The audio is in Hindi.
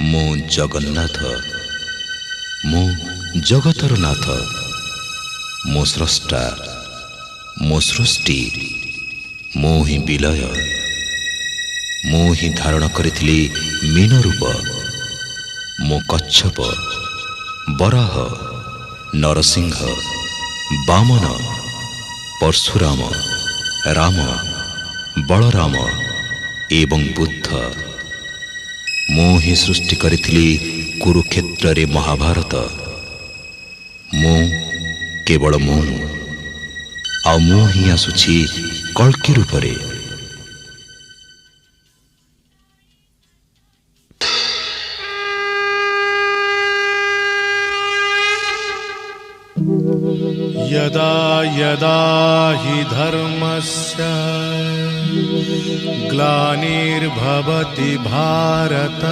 मो जगन्नाथ मो जगतर नाथ मो स्रष्टा मो सृष्टि मो ही विलय मो ही धारण करिथिली मीन रूप मो कच्छप बराह नरसिंह वामन परशुराम राम बलराम एवं बुद्ध मो ही सृष्टि करिथिली कुरुक्षेत्र रे महाभारत मो केवल मो आ मो ही आसुछि कल्कि रूप रे। यदा यदा हि धर्मस्य ग्लानिर्भवति भारत।